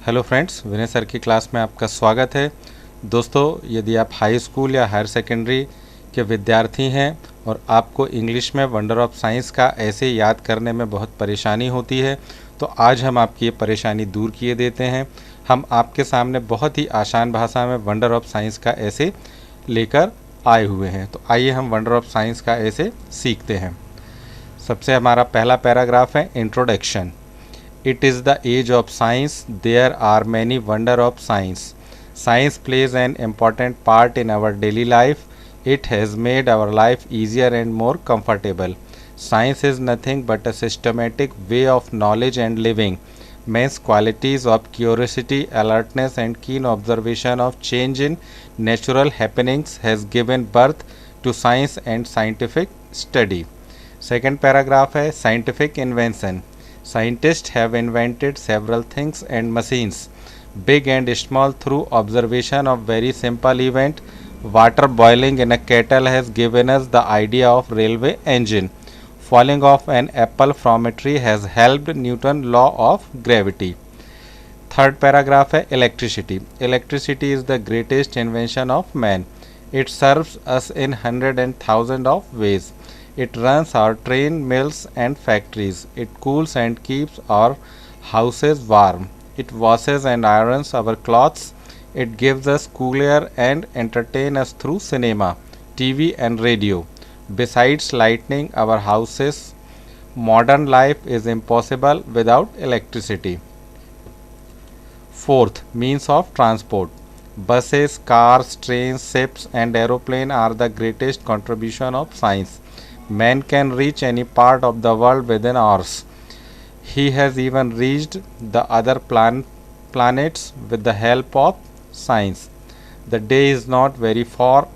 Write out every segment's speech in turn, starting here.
Hello friends, विनय sir की class में आपका स्वागत है। दोस्तों, यदि आप हाई स्कूल या हायर सेकेंडरी के विद्यार्थी हैं और आपको इंग्लिश में वंडर ऑफ साइंस का ऐसे याद करने में बहुत परेशानी होती है, तो आज हम आपकी ये परेशानी दूर किए देते हैं। हम आपके सामने बहुत ही आसान भाषा में वंडर ऑफ साइंस का ऐसे लेकर आए हुए हैं। तो आइए हम वंडर ऑफ साइंस का ऐसे सीखते हैं। सबसे हमारा पहला पैराग्राफ है introduction. It is the age of science. There are many wonders of science. Science plays an important part in our daily life. It has made our life easier and more comfortable. Science is nothing but a systematic way of knowledge and living. Man's qualities of curiosity, alertness, and keen observation of change in natural happenings has given birth to science and scientific study. Second paragraph है scientific invention. Scientists have invented several things and machines, big and small, through observation of very simple event. Water boiling in a kettle has given us the idea of railway engine. Falling off an apple from a tree has helped Newton law of gravity. Third paragraph है electricity. Electricity is the greatest invention of man. It serves us in hundred and thousand of ways. It runs our train, mills and factories. It cools and keeps our houses warm. It washes and irons our clothes. It gives us cool air and entertains us through cinema, TV and radio. Besides lighting our houses, modern life is impossible without electricity. Fourth, means of transport. Buses, cars, trains, ships and aeroplanes are the greatest contribution of science. Man can reach any part of the world within hours. He has even reached the other planets with the help of science. The day is not very far.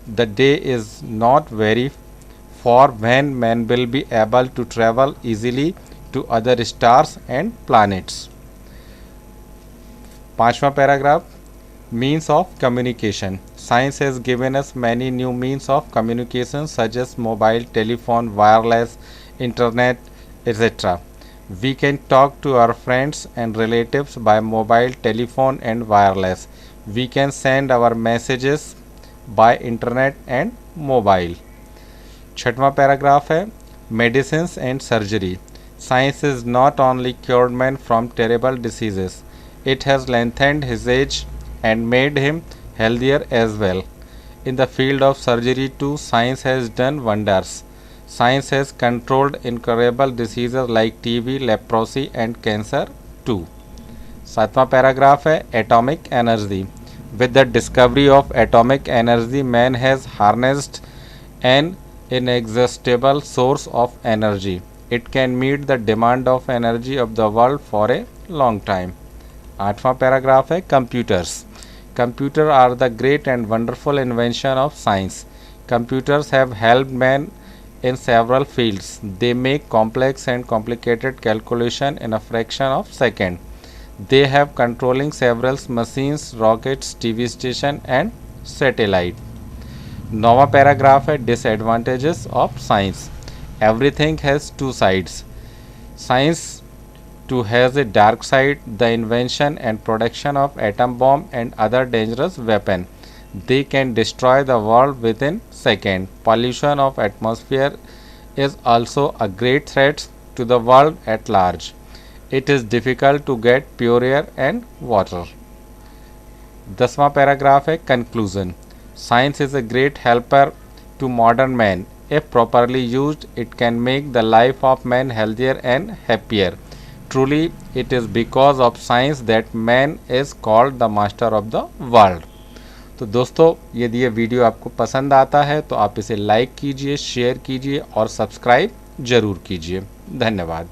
The day is not very far when man will be able to travel easily to other stars and planets. पांचवा paragraph, means of communication. Science has given us many new means of communication such as mobile, telephone, wireless, internet, etc. We can talk to our friends and relatives by mobile, telephone and wireless. We can send our messages by internet and mobile. छठवां paragraph है medicines and surgery. Science has not only cured man from terrible diseases, it has lengthened his age and made him healthier as well. In the field of surgery too, science has done wonders. Science has controlled incurable diseases like TB, leprosy and cancer too. सातवां paragraph है atomic energy. With the discovery of atomic energy, man has harnessed an inexhaustible source of energy. It can meet the demand of energy of the world for a long time. आठवां paragraph है computers. Computers are the great and wonderful invention of science. Computers have helped man in several fields. They make complex and complicated calculation in a fraction of second. They have controlling several machines, rockets, TV station and satellite. नौवां paragraph है disadvantages of science. Everything has two sides. Science too has a dark side, the invention and production of atom bomb and other dangerous weapon. They can destroy the world within second. Pollution of atmosphere is also a great threat to the world at large. It is difficult to get pure air and water. 10वां paragraph है conclusion. Science is a great helper to modern man. If properly used, it can make the life of man healthier and happier. Truly, it is because of science that man is called the master of the world. तो दोस्तों, यदि ये video आपको पसंद आता है तो आप इसे लाइक कीजिए, शेयर कीजिए और सब्सक्राइब ज़रूर कीजिए। धन्यवाद।